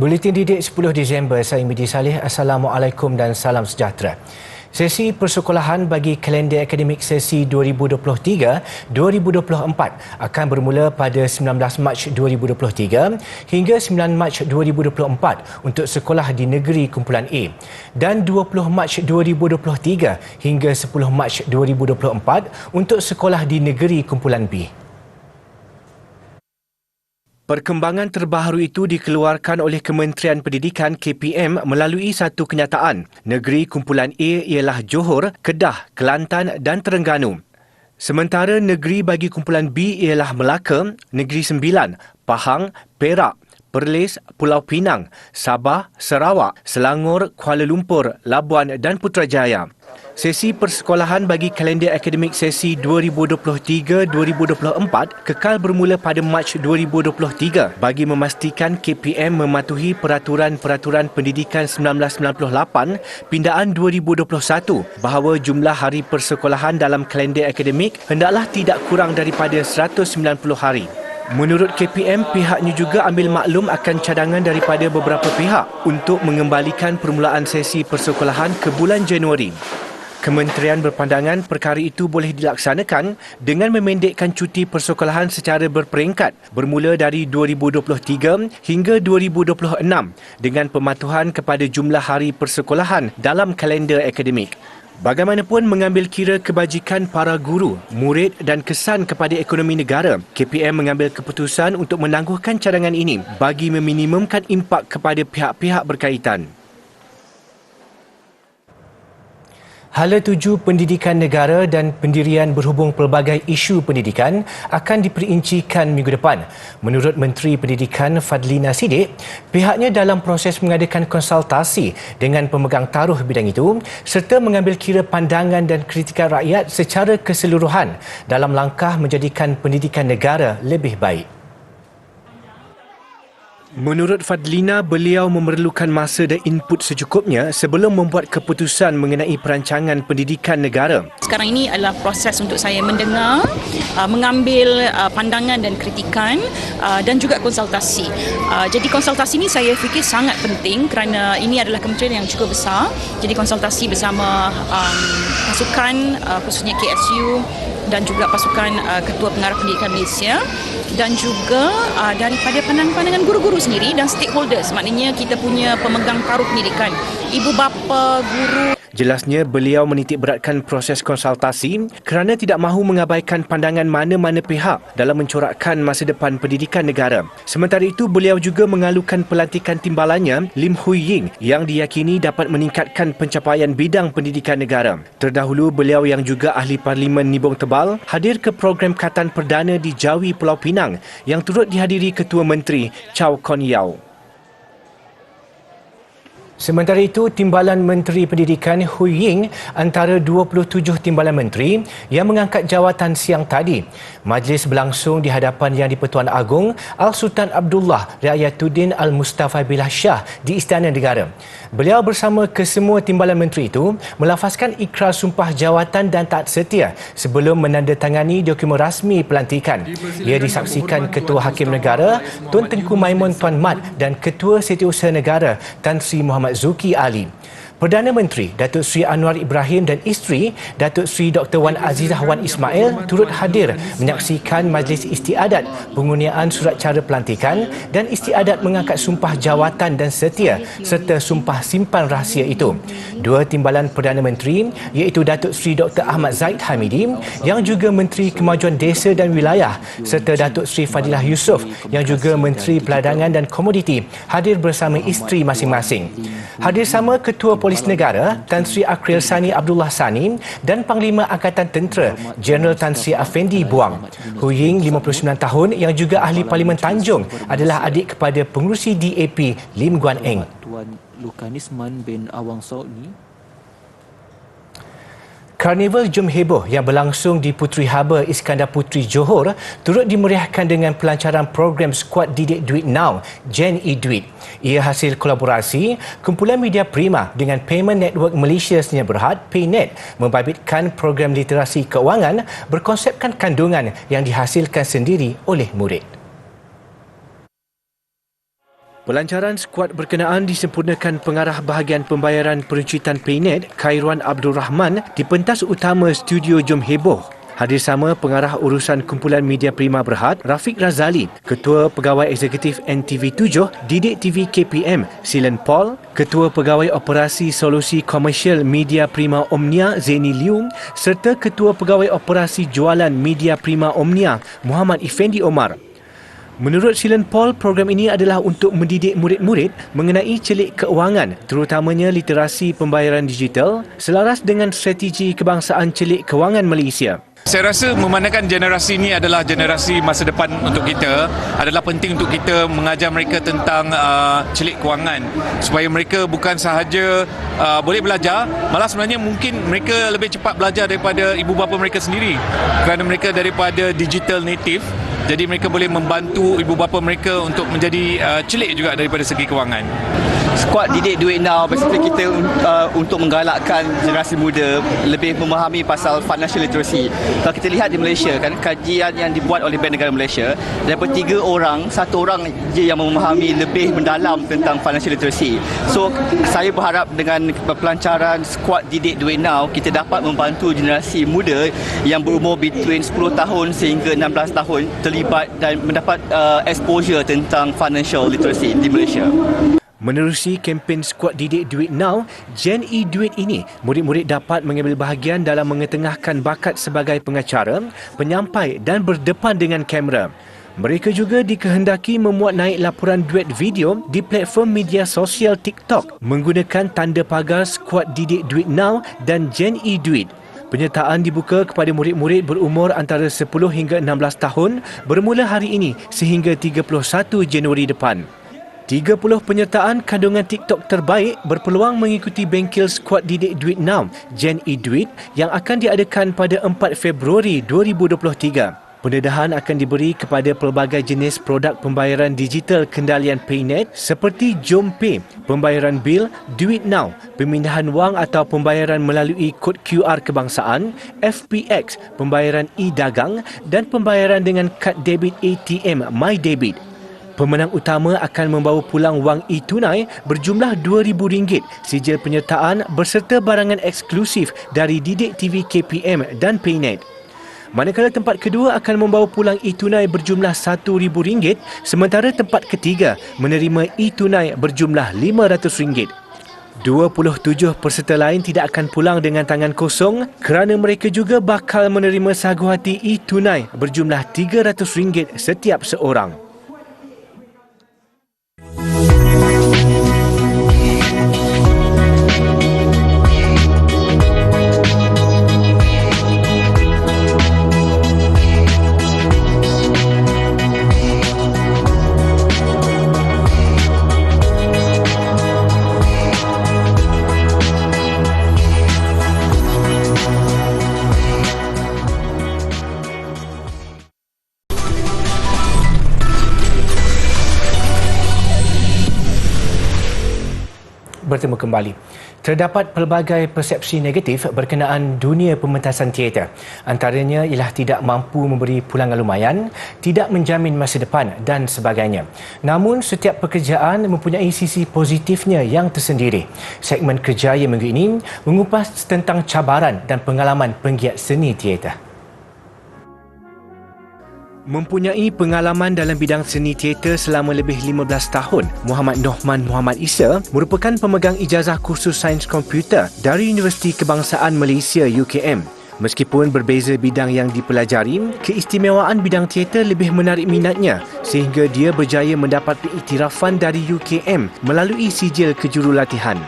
Buletin Didik 10 Disember, saya Midi Saleh. Assalamualaikum dan salam sejahtera. Sesi persekolahan bagi kalender akademik sesi 2023-2024 akan bermula pada 19 Mac 2023 hingga 9 Mac 2024 untuk sekolah di negeri kumpulan A dan 20 Mac 2023 hingga 10 Mac 2024 untuk sekolah di negeri kumpulan B. Perkembangan terbaru itu dikeluarkan oleh Kementerian Pendidikan KPM melalui satu kenyataan. Negeri kumpulan A ialah Johor, Kedah, Kelantan dan Terengganu. Sementara negeri bagi kumpulan B ialah Melaka, Negeri Sembilan, Pahang, Perak, Perlis, Pulau Pinang, Sabah, Sarawak, Selangor, Kuala Lumpur, Labuan dan Putrajaya. Sesi persekolahan bagi kalender akademik sesi 2023-2024 kekal bermula pada Mac 2023 bagi memastikan KPM mematuhi Peraturan-Peraturan Pendidikan 1998 Pindaan 2021 bahawa jumlah hari persekolahan dalam kalender akademik hendaklah tidak kurang daripada 190 hari. Menurut KPM, pihaknya juga ambil maklum akan cadangan daripada beberapa pihak untuk mengembalikan permulaan sesi persekolahan ke bulan Januari. Kementerian berpandangan perkara itu boleh dilaksanakan dengan memendekkan cuti persekolahan secara berperingkat bermula dari 2023 hingga 2026 dengan pematuhan kepada jumlah hari persekolahan dalam kalender akademik. Bagaimanapun mengambil kira kebajikan para guru, murid dan kesan kepada ekonomi negara, KPM mengambil keputusan untuk menangguhkan cadangan ini bagi meminimumkan impak kepada pihak-pihak berkaitan. Hala tuju pendidikan negara dan pendirian berhubung pelbagai isu pendidikan akan diperincikan minggu depan. Menurut Menteri Pendidikan Fadlina Siddiq, pihaknya dalam proses mengadakan konsultasi dengan pemegang taruh bidang itu serta mengambil kira pandangan dan kritikan rakyat secara keseluruhan dalam langkah menjadikan pendidikan negara lebih baik. Menurut Fadlina, beliau memerlukan masa dan input secukupnya sebelum membuat keputusan mengenai perancangan pendidikan negara. Sekarang ini adalah proses untuk saya mendengar, mengambil pandangan dan kritikan dan juga konsultasi. Jadi konsultasi ini saya fikir sangat penting kerana ini adalah kementerian yang cukup besar. Jadi konsultasi bersama pasukan khususnya KSU dan juga pasukan Ketua Pengarah Pendidikan Malaysia dan juga daripada pandangan guru-guru sendiri dan stakeholders, maknanya kita punya pemegang taruh pendidikan, ibu bapa, guru. Jelasnya, beliau menitik beratkan proses konsultasi kerana tidak mahu mengabaikan pandangan mana-mana pihak dalam mencorakkan masa depan pendidikan negara. Sementara itu, beliau juga mengalukan pelantikan timbalannya, Lim Hui Ying, yang diyakini dapat meningkatkan pencapaian bidang pendidikan negara. Terdahulu, beliau yang juga ahli Parlimen Nibong Tebal hadir ke program Khatan Perdana di Jawi Pulau Pinang yang turut dihadiri Ketua Menteri Chow Kon Yeow. Sementara itu, Timbalan Menteri Pendidikan Hui Ying antara 27 timbalan menteri yang mengangkat jawatan siang tadi. Majlis berlangsung di hadapan Yang di-Pertuan Agong Al-Sultan Abdullah Riayatuddin Al-Mustafa Billah Shah di Istana Negara. Beliau bersama kesemua timbalan menteri itu melafazkan ikrar sumpah jawatan dan taat setia sebelum menandatangani dokumen rasmi pelantikan. Ia disaksikan Ketua Hakim Negara Tun Tengku Maimun Tuan Mat dan Ketua Setiausaha Negara Tan Sri Muhammad Zulkifli Ali. Perdana Menteri Datuk Seri Anwar Ibrahim dan isteri Datuk Seri Dr. Wan Azizah Wan Ismail turut hadir menyaksikan majlis istiadat pengurniaan surat cara pelantikan dan istiadat mengangkat sumpah jawatan dan setia serta sumpah simpan rahsia itu. Dua timbalan Perdana Menteri iaitu Datuk Seri Dr. Ahmad Zaid Hamidi yang juga Menteri Kemajuan Desa dan Wilayah serta Datuk Seri Fadilah Yusof yang juga Menteri Peladangan dan Komoditi hadir bersama isteri masing-masing. Hadir sama Ketua Polis Negara Tan Sri Akril Sani Abdullah Sani dan Panglima Angkatan Tentera Jeneral Tan Sri Afendi Buang. Hui Ying, 59 tahun, yang juga ahli Parlimen Tanjung, adalah adik kepada pengerusi DAP Lim Guan Eng. Tuan Lukanisman bin Awang Saudi. Karnival Jom Heboh yang berlangsung di Puteri Harbour Iskandar Puteri Johor turut dimeriahkan dengan pelancaran program Skuad Didik Duit Now, Gen E-Duit. Ia hasil kolaborasi kumpulan media prima dengan Payment Network Malaysia Sdn Bhd PayNet membabitkan program literasi keuangan berkonsepkan kandungan yang dihasilkan sendiri oleh murid. Pelancaran skuad berkenaan disempurnakan pengarah bahagian pembayaran peruncitan Paynet, Khairuan Abdul Rahman, di pentas utama studio Jom Heboh. Hadir sama pengarah urusan kumpulan media Prima Berhad, Rafiq Razali, Ketua Pegawai Eksekutif NTV7, Didik TV KPM, Silen Paul, Ketua Pegawai Operasi Solusi Komersial Media Prima Omnia, Zaini Liu, serta Ketua Pegawai Operasi Jualan Media Prima Omnia, Muhammad Effendi Omar. Menurut Silen Paul, program ini adalah untuk mendidik murid-murid mengenai celik keuangan, terutamanya literasi pembayaran digital, selaras dengan strategi kebangsaan celik kewangan Malaysia. Saya rasa memandangkan generasi ini adalah generasi masa depan untuk kita, adalah penting untuk kita mengajar mereka tentang celik kewangan supaya mereka bukan sahaja boleh belajar, malah sebenarnya mungkin mereka lebih cepat belajar daripada ibu bapa mereka sendiri kerana mereka daripada digital native. Jadi mereka boleh membantu ibu bapa mereka untuk menjadi celik juga daripada segi kewangan. Skuad Didik Duit Now basically kita untuk menggalakkan generasi muda lebih memahami pasal financial literacy. Kalau kita lihat di Malaysia kan, kajian yang dibuat oleh Bank Negara Malaysia, daripada 3 orang, 1 orang je yang memahami lebih mendalam tentang financial literacy. So saya berharap dengan pelancaran Skuad Didik Duit Now, kita dapat membantu generasi muda yang berumur between 10 tahun sehingga 16 tahun terlibat dan mendapat exposure tentang financial literacy di Malaysia. Menerusi kempen Skuad Didik Duit Now, Gen E Duit ini, murid-murid dapat mengambil bahagian dalam mengetengahkan bakat sebagai pengacara, penyampai dan berdepan dengan kamera. Mereka juga dikehendaki memuat naik laporan duet video di platform media sosial TikTok menggunakan tanda pagar Skuad Didik Duit Now dan Gen E Duit. Penyertaan dibuka kepada murid-murid berumur antara 10 hingga 16 tahun bermula hari ini sehingga 31 Januari depan. 30 penyertaan kandungan TikTok terbaik berpeluang mengikuti bengkel Skuad Didik Duit Now, Gen E Duit yang akan diadakan pada 4 Februari 2023. Pendedahan akan diberi kepada pelbagai jenis produk pembayaran digital kendalian Paynet seperti Jom Pay, pembayaran bil, Duit Now, pemindahan wang atau pembayaran melalui kod QR kebangsaan, FPX, pembayaran e-dagang dan pembayaran dengan kad debit ATM MyDebit. Pemenang utama akan membawa pulang wang e-tunai berjumlah RM2,000, sijil penyertaan berserta barangan eksklusif dari Didik TV KPM dan Paynet. Manakala tempat kedua akan membawa pulang e-tunai berjumlah RM1,000, sementara tempat ketiga menerima e-tunai berjumlah RM500. 27 peserta lain tidak akan pulang dengan tangan kosong kerana mereka juga bakal menerima sagu hati e-tunai berjumlah RM300 setiap seorang. Bertemu kembali. Terdapat pelbagai persepsi negatif berkenaan dunia pementasan teater. Antaranya ialah tidak mampu memberi pulangan lumayan, tidak menjamin masa depan dan sebagainya. Namun setiap pekerjaan mempunyai sisi positifnya yang tersendiri. Segmen Kerjaya minggu ini mengupas tentang cabaran dan pengalaman penggiat seni teater. Mempunyai pengalaman dalam bidang seni teater selama lebih 15 tahun, Muhammad Nohman Muhammad Isa merupakan pemegang ijazah kursus sains komputer dari Universiti Kebangsaan Malaysia UKM. Meskipun berbeza bidang yang dipelajari, keistimewaan bidang teater lebih menarik minatnya sehingga dia berjaya mendapat pengiktirafan dari UKM melalui sijil kejurulatihan.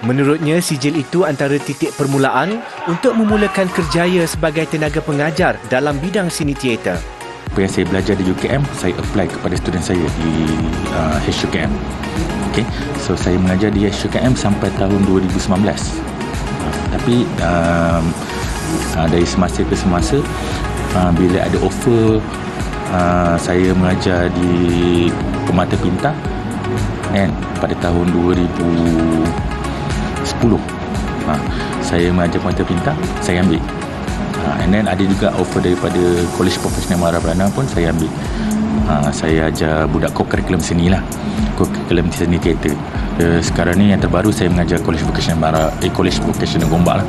Menurutnya, sijil itu antara titik permulaan untuk memulakan kerjaya sebagai tenaga pengajar dalam bidang seni teater. Apa yang saya belajar di UKM, saya apply kepada student saya di HUKM. Okay. So saya mengajar di HUKM sampai tahun 2019. Tapi dari semasa ke semasa, bila ada offer saya mengajar di Permata Pintar kan, pada tahun 2010. Saya mengajar Permata Pintar, saya ambil. And then ada juga offer daripada College Profesional Mara Berana pun saya ambil. Saya ajar budak co-curriculum seni lah, co-curriculum seni teater. Sekarang ni yang terbaru saya mengajar College Vocational Gombak lah.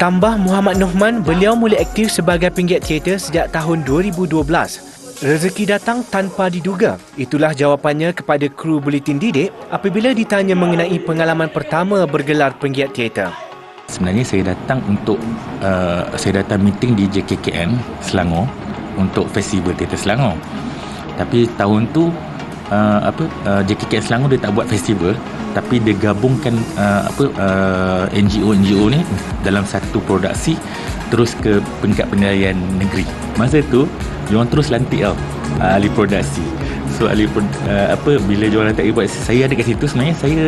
Tambah Muhammad Nohman, beliau mula aktif sebagai penggiat teater sejak tahun 2012. Rezeki datang tanpa diduga. Itulah jawapannya kepada kru Buletin Didik apabila ditanya mengenai pengalaman pertama bergelar penggiat teater. Sebenarnya saya datang meeting di JKKM Selangor untuk Festival Teater Selangor. Tapi tahun tu JKKM Selangor dia tak buat festival, tapi dia gabungkan NGO ni dalam satu produksi terus ke peringkat penilaian negeri. Masa tu diorang terus lantik ahli produksi. So bila diorang lantik ahli produksi, saya ada kat situ. Sebenarnya saya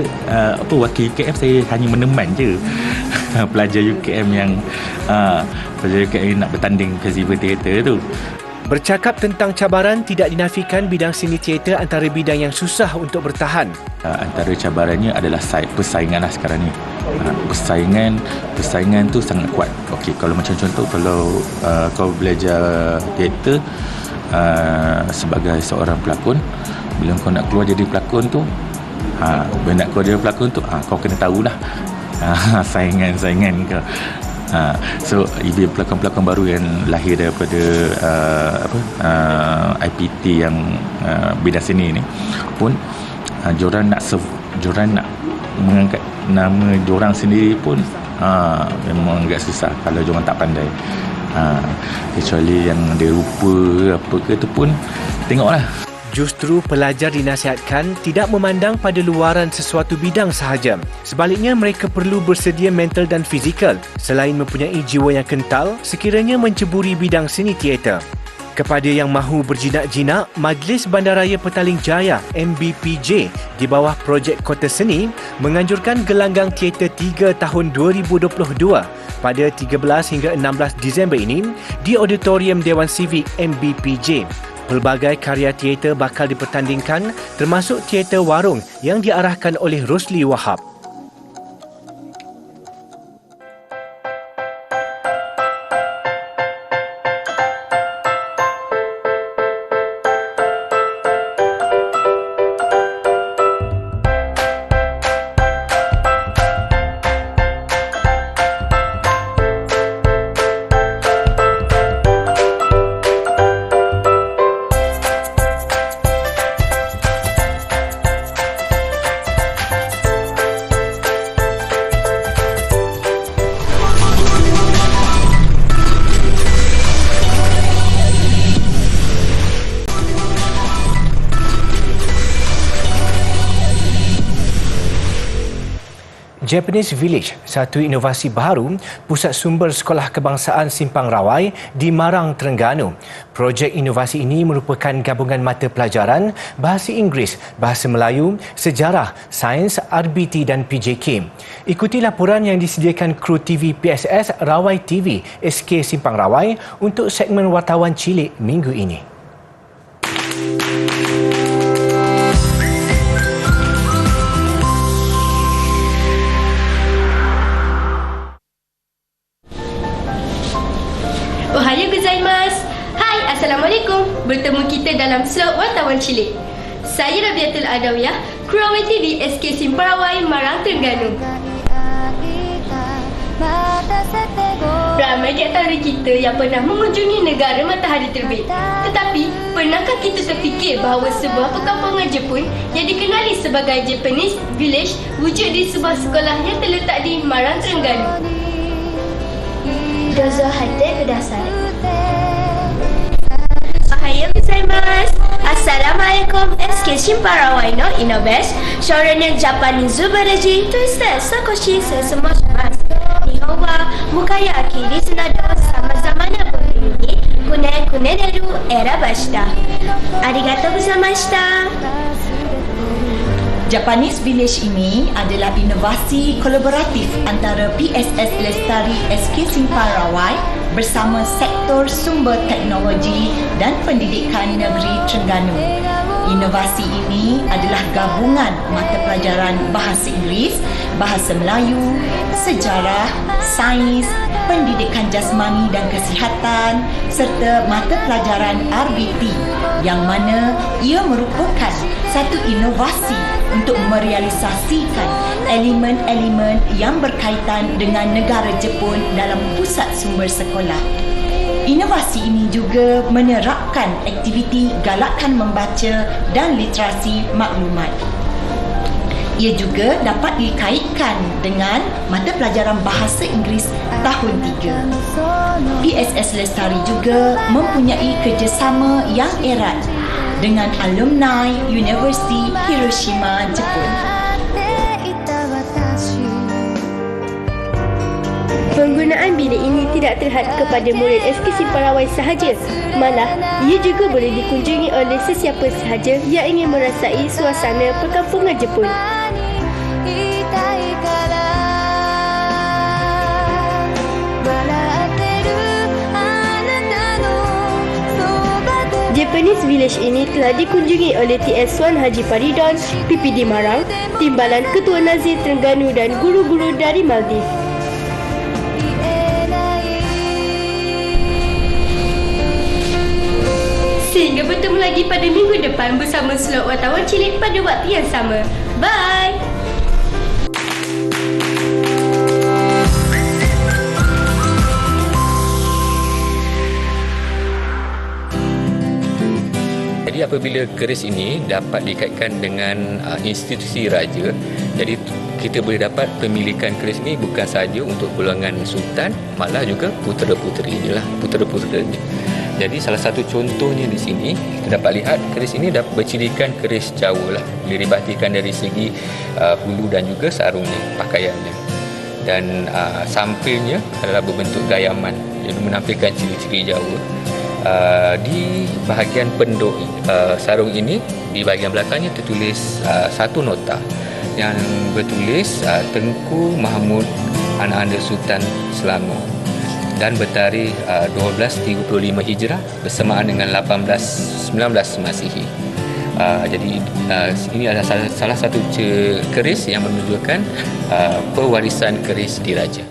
wakil UKM, saya hanya meneman je pelajar UKM yang nak bertanding festival teater tu. Bercakap tentang cabaran, tidak dinafikan bidang seni teater antara bidang yang susah untuk bertahan. Antara cabarannya adalah persaingan lah sekarang ni. Persaingan tu sangat kuat. Okey, kalau macam contoh, kalau kau belajar teater sebagai seorang pelakon, bila kau nak keluar jadi pelakon tu, kau kena tahulah saingan kau. So pelakon-pelakon baru yang lahir daripada IPT yang bidang seni ni pun diorang nak mengangkat nama diorang sendiri pun memang agak susah kalau diorang tak pandai. Kecuali yang dia rupa apa ke tu pun tengoklah. Justru pelajar dinasihatkan tidak memandang pada luaran sesuatu bidang sahaja. Sebaliknya, mereka perlu bersedia mental dan fizikal selain mempunyai jiwa yang kental sekiranya menceburi bidang seni teater. Kepada yang mahu berjinak-jinak, Majlis Bandaraya Petaling Jaya MBPJ di bawah projek Kota Seni menganjurkan gelanggang teater 3 tahun 2022 pada 13 hingga 16 Disember ini di Auditorium Dewan Sivik MBPJ. Pelbagai karya teater bakal dipertandingkan termasuk teater warung yang diarahkan oleh Rosli Wahab. Japanese Village, satu inovasi baharu Pusat Sumber Sekolah Kebangsaan Simpang Rawai di Marang, Terengganu. Projek inovasi ini merupakan gabungan mata pelajaran Bahasa Inggeris, Bahasa Melayu, Sejarah, Sains, RBT dan PJK. Ikuti laporan yang disediakan kru TV PSS Rawai TV SK Simpang Rawai untuk segmen Wartawan Cilik minggu ini. Ohayou gozaimasu. Hai, Assalamualaikum. Bertemu kita dalam slot Wartawan Cilik. Saya Rabiatul Adawiyah, kru Rawai TV SK Simpang Rawai, Marang, Terengganu. Ramai di antara kita yang pernah mengunjungi negara matahari terbit. Tetapi, pernahkah kita terfikir bahawa sebuah perkampungan Jepun yang dikenali sebagai Japanese Village wujud di sebuah sekolah yang terletak di Marang, Terengganu? Dozo hate kudasai. Ohayou gozaimasu. Assalamualaikum. SK Simpang Rawai no Inobest. Shorenya Japanese Zubaraji. Twister Sakoshi Sesumashimasu. Nihon wa Mukaya Akiri Sunado Sama-sama na Boru ni Kunederu Erabashita. Arigatou gozaimashita. Japanese Village ini adalah inovasi kolaboratif antara PSS Lestari SK Simpang Rawai bersama Sektor Sumber Teknologi dan Pendidikan Negeri Terengganu. Inovasi ini adalah gabungan mata pelajaran Bahasa Inggeris, Bahasa Melayu, Sejarah, Sains, Pendidikan Jasmani dan Kesihatan serta mata pelajaran RBT yang mana ia merupakan satu inovasi untuk merealisasikan elemen-elemen yang berkaitan dengan negara Jepun dalam pusat sumber sekolah. Inovasi ini juga menerapkan aktiviti galakan membaca dan literasi maklumat. Ia juga dapat dikaitkan dengan mata pelajaran Bahasa Inggeris tahun 3. PSS Lestari juga mempunyai kerjasama yang erat dengan alumni Universiti Hiroshima, Jepun. Penggunaan bilik ini tidak terhad kepada murid SK Simparawai sahaja. Malah, ia juga boleh dikunjungi oleh sesiapa sahaja yang ingin merasai suasana perkampungan Jepun. Japanese Village ini telah dikunjungi oleh TS Wan Haji Faridon, PPD Marang, Timbalan Ketua Nazir Terengganu dan guru-guru dari Maldives. Sehingga bertemu lagi pada minggu depan bersama slot Wartawan Cilik pada waktu yang sama. Bye! Jadi apabila keris ini dapat dikaitkan dengan institusi raja, jadi kita boleh dapat pemilikan keris ini bukan sahaja untuk golongan sultan, malah juga putera-puterinya lah, putera-puterinya. Jadi salah satu contohnya di sini kita dapat lihat keris ini dapat bercirikan keris Jawa lah, boleh dibatikan dari segi bulu dan juga sarungnya, pakaiannya. Dan sampilnya adalah berbentuk gayaman, jadi menampilkan ciri-ciri Jawa. Di bahagian penduk sarung ini, di bahagian belakangnya tertulis satu nota yang bertulis Tengku Mahmud Anak-Anda Sultan Selangor dan bertarikh 1235 Hijrah bersamaan dengan 1819 Masihi. Jadi ini adalah salah satu keris yang menunjukkan pewarisan keris diraja.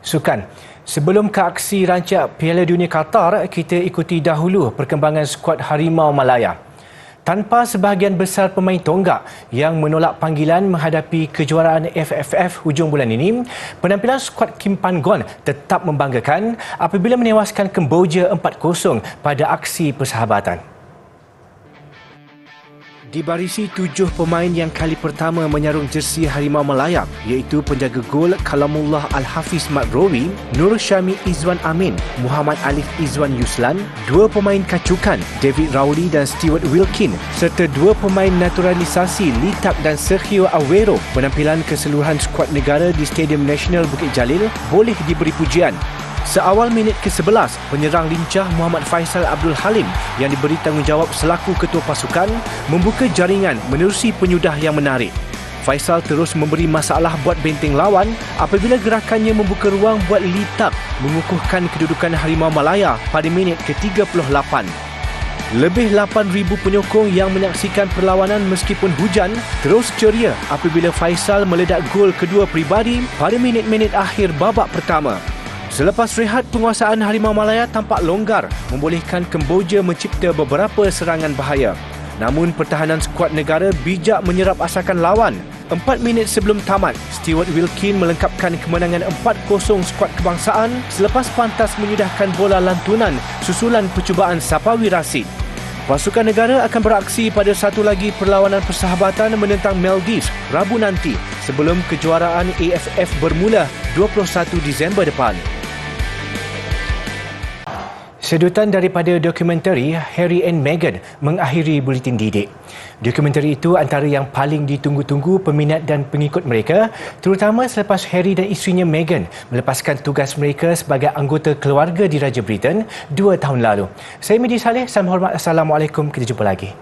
Sukan. Sebelum ke aksi rancak Piala Dunia Qatar, kita ikuti dahulu perkembangan skuad Harimau Malaya. Tanpa sebahagian besar pemain tonggak yang menolak panggilan menghadapi kejuaraan FFF hujung bulan ini, penampilan skuad Kim Pan-gon tetap membanggakan apabila menewaskan Kemboja 4-0 pada aksi persahabatan. Dibarisi 7 pemain yang kali pertama menyarung jersey Harimau Malaya, iaitu penjaga gol Kalamullah Al-Hafiz Madrowi, Nur Syami Izwan Amin, Muhammad Alif Izwan Yuslan, 2 pemain kacukan David Rowley dan Stewart Wilkin, serta 2 pemain naturalisasi Litak dan Sergio Aguero. Penampilan keseluruhan skuad negara di Stadium Nasional Bukit Jalil boleh diberi pujian. Seawal minit ke-11, penyerang lincah Muhammad Faisal Abdul Halim yang diberi tanggungjawab selaku ketua pasukan membuka jaringan menerusi penyudah yang menarik. Faisal terus memberi masalah buat benteng lawan apabila gerakannya membuka ruang buat Litak mengukuhkan kedudukan Harimau Malaya pada minit ke-38. Lebih 8,000 penyokong yang menyaksikan perlawanan meskipun hujan terus ceria apabila Faisal meledak gol kedua peribadi pada minit-minit akhir babak pertama. Selepas rehat, penguasaan Harimau Malaya tampak longgar membolehkan Kemboja mencipta beberapa serangan bahaya. Namun pertahanan skuad negara bijak menyerap asakan lawan. 4 minit sebelum tamat, Stewart Wilkin melengkapkan kemenangan 4-0 skuad kebangsaan selepas pantas menyudahkan bola lantunan susulan percubaan Sapawi Rashid. Pasukan negara akan beraksi pada satu lagi perlawanan persahabatan menentang Maldives Rabu nanti sebelum kejuaraan AFF bermula 21 Disember depan. Sedutan daripada dokumentari Harry and Meghan mengakhiri buletin didik. Dokumentari itu antara yang paling ditunggu-tunggu peminat dan pengikut mereka, terutama selepas Harry dan isterinya Meghan melepaskan tugas mereka sebagai anggota keluarga di Raja Britain 2 tahun lalu. Saya Medi Saleh, salam hormat, Assalamualaikum, kita jumpa lagi.